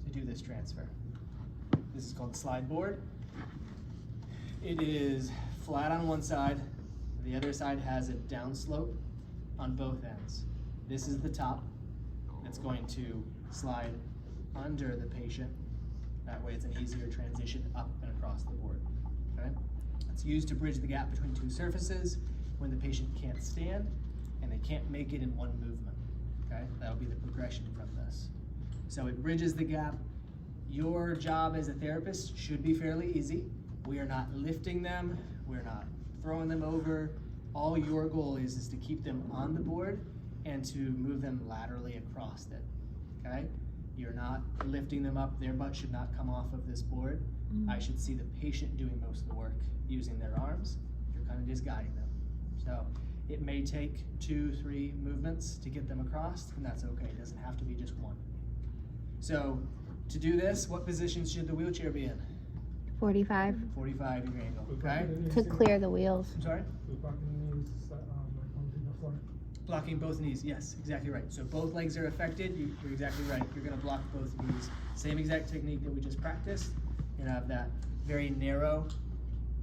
to do this transfer. This is called the slide board. It is flat on one side, the other side has a downslope on both ends. This is the top that's going to slide under the patient. That way it's an easier transition up and across the board, okay? It's used to bridge the gap between two surfaces when the patient can't stand and they can't make it in one movement, okay? That'll be the progression from this. So it bridges the gap. Your job as a therapist should be fairly easy. We are not lifting them, we're not throwing them over. All your goal is to keep them on the board and to move them laterally across it, okay? You're not lifting them up, their butt should not come off of this board. I should see the patient doing most of the work using their arms. You're kind of just guiding them. So it may take 2-3 movements to get them across, and that's okay, it doesn't have to be just one. So to do this, what positions should the wheelchair be in? 45. 45 degree angle, okay? To clear the wheels. I'm sorry? Blocking both knees, yes, exactly right. So both legs are affected, you're exactly right. You're gonna block both knees. Same exact technique that we just practiced. You're gonna have that very narrow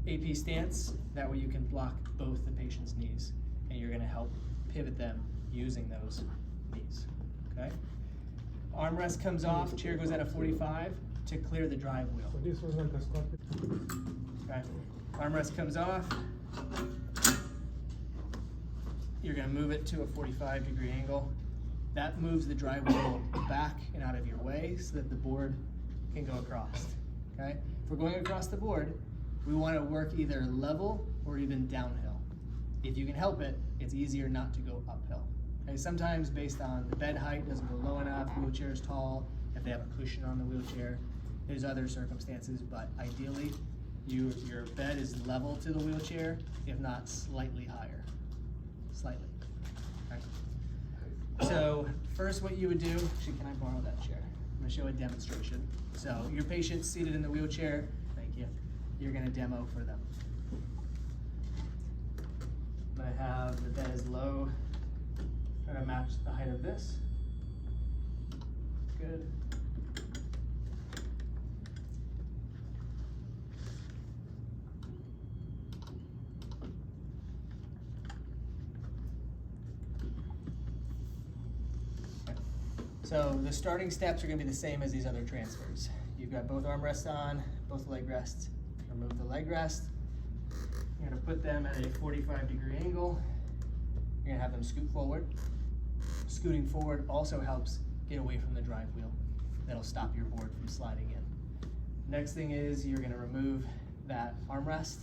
AP stance. That way you can block both the patient's knees and you're gonna help pivot them using those knees, okay? Armrest comes off, chair goes at a 45 to clear the drive wheel. So this was like a sculpted. Okay. Armrest comes off. You're gonna move it to a 45 degree angle. That moves the drive wheel back and out of your way so that the board can go across, okay? If we're going across the board, we wanna work either level or even downhill. If you can help it, it's easier not to go uphill. Okay, sometimes based on the bed height doesn't go low enough, wheelchair is tall, if they have a cushion on the wheelchair, there's other circumstances, but ideally, your bed is level to the wheelchair, if not slightly higher. Slightly. Okay. So first what you would do, actually can I borrow that chair? I'm gonna show a demonstration. So your patient's seated in the wheelchair, thank you. You're gonna demo for them. I'm gonna have the bed as low, try to match the height of this. Good. So the starting steps are gonna be the same as these other transfers. You've got both armrests on, both leg rests. Remove the leg rest. You're gonna put them at a 45 degree angle. You're gonna have them scoot forward. Scooting forward also helps get away from the drive wheel. That'll stop your board from sliding in. Next thing is you're gonna remove that armrest.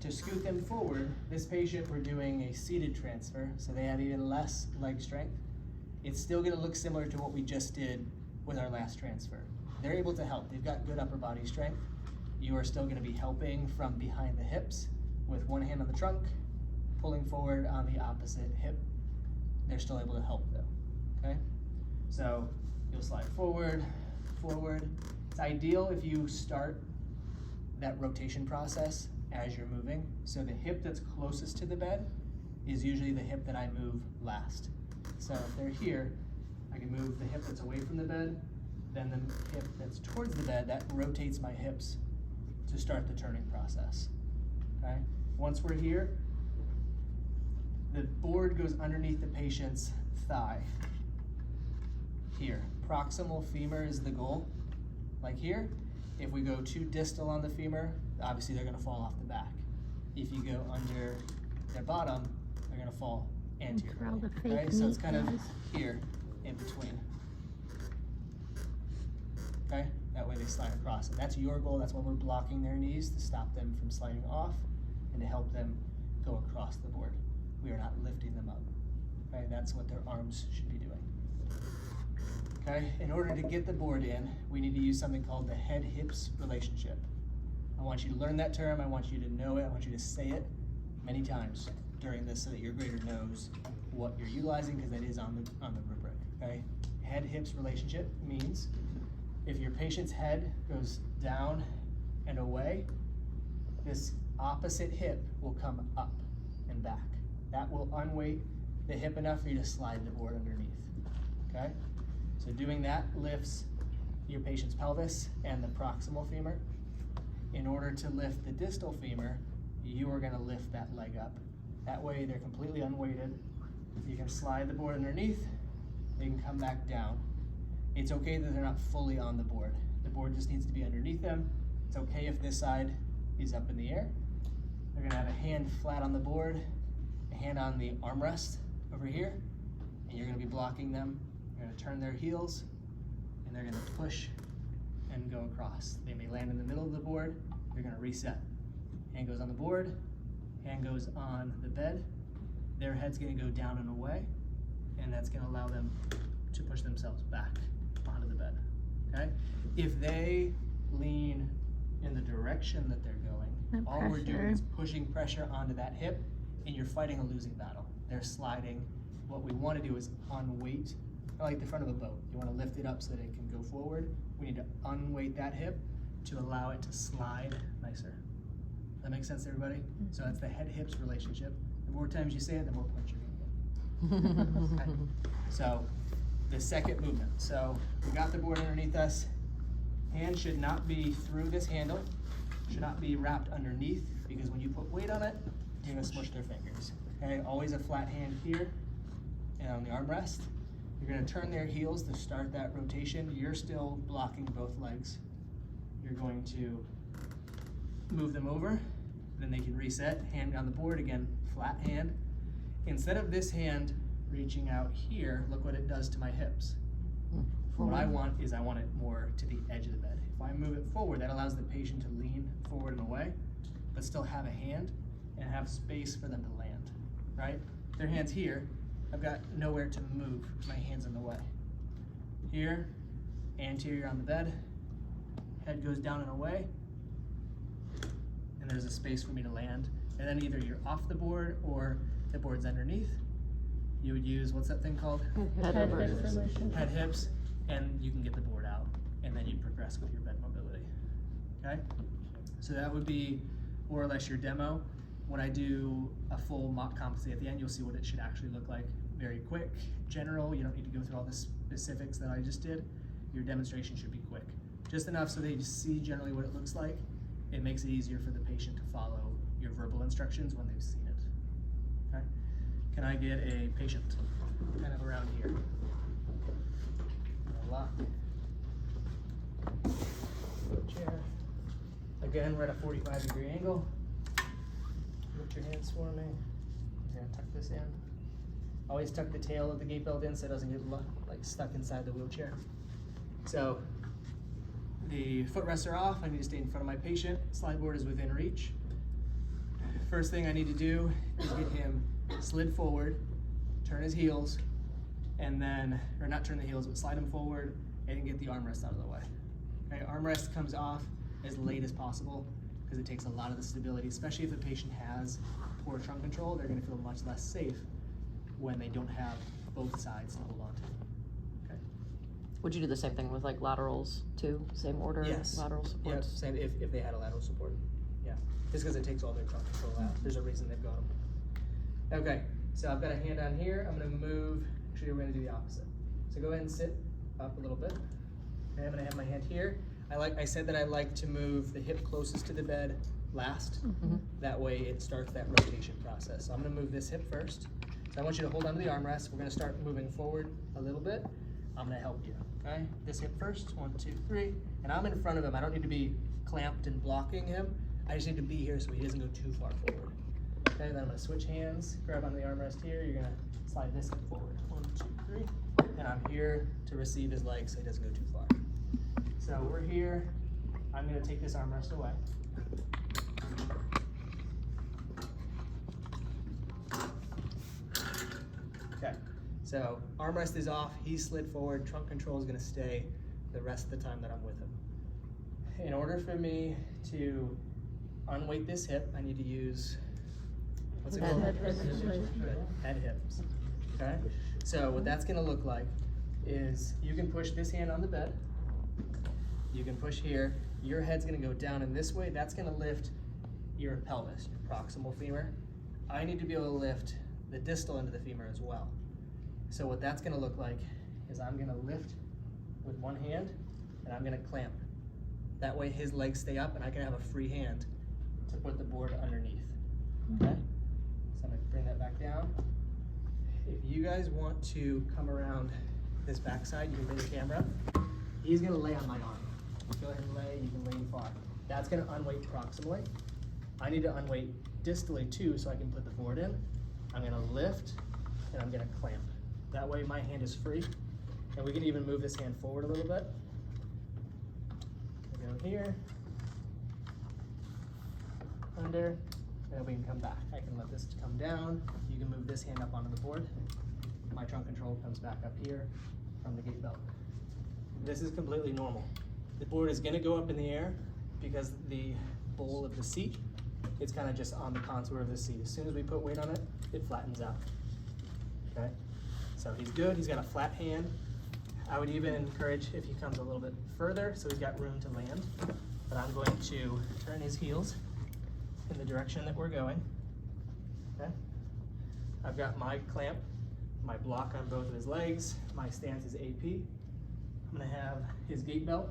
To scoot them forward, this patient, we're doing a seated transfer, so they have even less leg strength. It's still gonna look similar to what we just did with our last transfer. They're able to help, they've got good upper body strength. You are still gonna be helping from behind the hips with one hand on the trunk, pulling forward on the opposite hip. They're still able to help though, okay? So you'll slide forward, forward. It's ideal if you start that rotation process as you're moving. So the hip that's closest to the bed is usually the hip that I move last. So if they're here, I can move the hip that's away from the bed, then the hip that's towards the bed, that rotates my hips to start the turning process, okay? Once we're here, the board goes underneath the patient's thigh. Here, proximal femur is the goal. Like here, if we go too distal on the femur, obviously they're gonna fall off the back. If you go under their bottom, they're gonna fall anteriorly, okay? So it's kind of here in between, okay? That way they slide across. And that's your goal, that's why we're blocking their knees, to stop them from sliding off and to help them go across the board. We are not lifting them up, okay? That's what their arms should be doing. Okay, in order to get the board in, we need to use something called the head-hips relationship. I want you to learn that term, I want you to know it, I want you to say it many times during this so that your grader knows what you're utilizing, because that is on the rubric, okay? Head-hips relationship means if your patient's head goes down and away, this opposite hip will come up and back. That will unweight the hip enough for you to slide the board underneath, okay? So doing that lifts your patient's pelvis and the proximal femur. In order to lift the distal femur, you are gonna lift that leg up. That way they're completely unweighted. You can slide the board underneath, they can come back down. It's okay that they're not fully on the board. The board just needs to be underneath them. It's okay if this side is up in the air. They're gonna have a hand flat on the board, a hand on the armrest over here, and you're gonna be blocking them. You're gonna turn their heels, and they're gonna push and go across. They may land in the middle of the board, you're gonna reset. Hand goes on the board, hand goes on the bed, their head's gonna go down and away, and that's gonna allow them to push themselves back onto the bed, okay? If they lean in the direction that they're going, all we're doing is pushing pressure onto that hip, and you're fighting a losing battle. They're sliding. What we wanna do is unweight, like the front of a boat. You wanna lift it up so that it can go forward. We need to unweight that hip to allow it to slide nicer. That makes sense to everybody? So that's the head-hips relationship. The more times you say it, the more points you're gonna get. Okay. So the second movement. So we got the board underneath us. Hand should not be through this handle, should not be wrapped underneath, because when you put weight on it, you're gonna smush their fingers. Okay, always a flat hand here and on the armrest. You're gonna turn their heels to start that rotation. You're still blocking both legs. You're going to move them over, then they can reset, hand on the board, again, flat hand. Instead of this hand reaching out here, look what it does to my hips. What I want is I want it more to the edge of the bed. If I move it forward, that allows the patient to lean forward and away, but still have a hand and have space for them to land, right? Their hand's here, I've got nowhere to move, my hand's in the way. Here, anterior on the bed, head goes down and away, and there's a space for me to land. And then either you're off the board or the board's underneath. You would use, what's that thing called? Head hips, and you can get the board out, and then you progress with your bed mobility, okay? So that would be more or less your demo. When I do a full mock competency at the end, you'll see what it should actually look like. Very quick, general, you don't need to go through all the specifics that I just did. Your demonstration should be quick. Just enough so they just see generally what it looks like. It makes it easier for the patient to follow your verbal instructions when they've seen it, okay? Can I get a patient kind of around here? Lock. Chair. Again, we're at a 45-degree angle. Lift your hands for me. I'm gonna tuck this in. Always tuck the tail of the gate belt in so it doesn't get like stuck inside the wheelchair. So the footrests are off. I need to stay in front of my patient. Slide board is within reach. First thing I need to do is get him slid forward, turn his heels, and then, or not turn the heels, but slide him forward and get the armrest out of the way. Okay, armrest comes off as late as possible because it takes a lot of the stability, especially if the patient has poor trunk control. They're gonna feel much less safe when they don't have both sides to hold on to. Okay. Would you do the same thing with like laterals too? Same order? Yes. Lateral supports? Yeah, same if they had a lateral support. Yeah, just because it takes all their trunk control out. There's a reason they've got them. Okay, so I've got a hand on here. I'm gonna move, actually we're gonna do the opposite. So go ahead and sit up a little bit. Okay, I'm gonna have my hand here. I said that I like to move the hip closest to the bed last. That way it starts that rotation process. So I'm gonna move this hip first. So I want you to hold onto the armrest. We're gonna start moving forward a little bit. I'm gonna help you, okay? This hip first, 1, 2, 3. And I'm in front of him. I don't need to be clamped and blocking him. I just need to be here so he doesn't go too far forward. Okay, then I'm gonna switch hands, grab on the armrest here. You're gonna slide this hip forward. 1, 2, 3. And I'm here to receive his leg so he doesn't go too far. So we're here. I'm gonna take this armrest away. Okay, so armrest is off, he's slid forward, trunk control is gonna stay the rest of the time that I'm with him. In order for me to unweight this hip, I need to use, what's it called? Head hips, okay? So what that's gonna look like is you can push this hand on the bed, you can push here, your head's gonna go down in this way, that's gonna lift your pelvis, your proximal femur. I need to be able to lift the distal end of the femur as well. So what that's gonna look like is I'm gonna lift with one hand, and I'm gonna clamp. That way his legs stay up and I can have a free hand to put the board underneath, okay? So I'm gonna bring that back down. If you guys want to come around this backside, you can bring the camera. He's gonna lay on my arm. Go ahead and lay, you can lean far. That's gonna unweight proximally. I need to unweight distally too so I can put the board in. I'm gonna lift and I'm gonna clamp. That way my hand is free. And we can even move this hand forward a little bit. We go here, under, and then we can come back. I can let this come down. You can move this hand up onto the board. My trunk control comes back up here from the gate belt. This is completely normal. The board is gonna go up in the air because the bowl of the seat, it's kind of just on the contour of the seat. As soon as we put weight on it, it flattens out, okay? So he's good, he's got a flat hand. I would even encourage if he comes a little bit further so he's got room to land. But I'm going to turn his heels in the direction that we're going, okay? I've got my clamp, my block on both of his legs. My stance is AP. I'm gonna have his gate belt.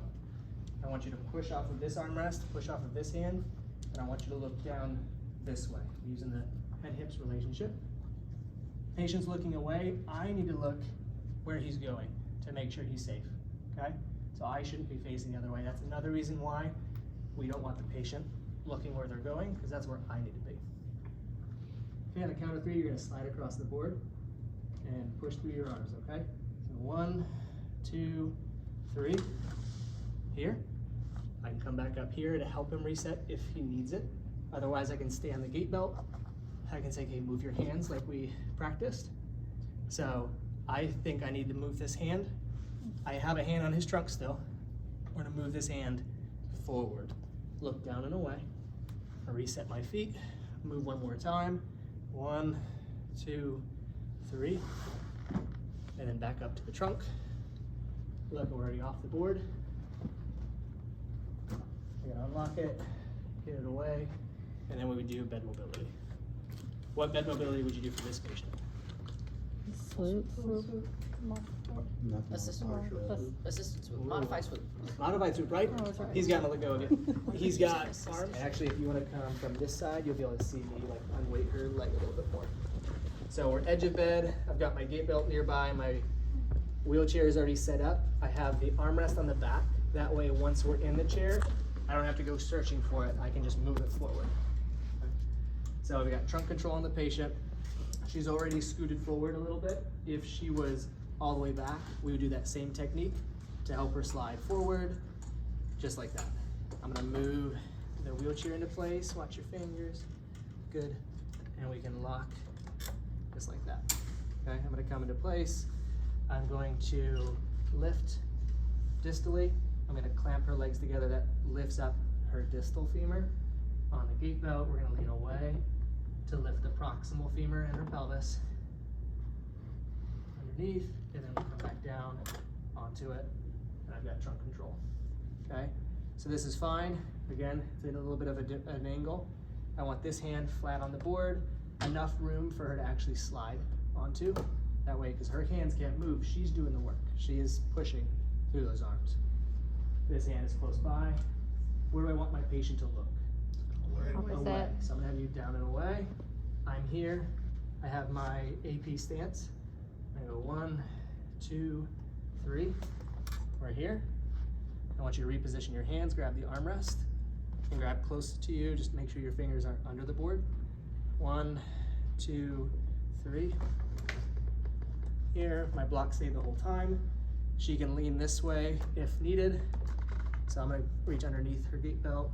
I want you to push off of this armrest, push off of this hand, and I want you to look down this way, using the head-hips relationship. Patient's looking away. I need to look where he's going to make sure he's safe, okay? So I shouldn't be facing the other way. That's another reason why we don't want the patient looking where they're going, because that's where I need to be. Okay, on the count of 3, you're gonna slide across the board and push through your arms, okay? So 1, 2, 3. Here. I can come back up here to help him reset if he needs it. Otherwise, I can stay on the gate belt. I can say, okay, move your hands like we practiced. So I think I need to move this hand. I have a hand on his trunk still. We're gonna move this hand forward. Look down and away. I reset my feet. Move one more time. 1, 2, 3. And then back up to the trunk. Look, we're already off the board. We're gonna unlock it, get it away, and then we would do bed mobility. What bed mobility would you do for this patient? Swoop. Assistance with modified swoop. Modified swoop, right? Oh, sorry. He's got to let go of it. He's got arms. Actually, if you want to come from this side, you'll be able to see me like unweight her leg a little bit more. So we're edge of bed. I've got my gate belt nearby. My wheelchair is already set up. I have the armrest on the back. That way, once we're in the chair, I don't have to go searching for it. I can just move it forward. Okay. So we got trunk control on the patient. She's already scooted forward a little bit. If she was all the way back, we would do that same technique to help her slide forward, just like that. I'm gonna move the wheelchair into place. Watch your fingers. Good. And we can lock just like that. Okay, I'm gonna come into place. I'm going to lift distally. I'm gonna clamp her legs together. That lifts up her distal femur. On the gate belt, we're gonna lean away to lift the proximal femur and her pelvis underneath, and then we'll come back down onto it, and I've got trunk control. Okay, so this is fine. Again, it's in a little bit of an angle. I want this hand flat on the board, enough room for her to actually slide onto. That way, because her hands can't move, she's doing the work. She is pushing through those arms. This hand is close by. Where do I want my patient to look? Opposite. Away. So I'm gonna have you down and away. I'm here. I have my AP stance. I go 1, 2, 3. We're here. I want you to reposition your hands, grab the armrest, and grab close to you. Just make sure your fingers aren't under the board. 1, 2, 3. Here, my block stayed the whole time. She can lean this way if needed. So I'm gonna reach underneath her gate belt,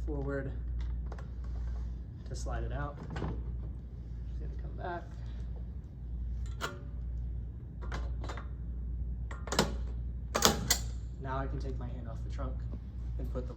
forward to slide it out. She's gonna come back. Now I can take my hand off the trunk and put the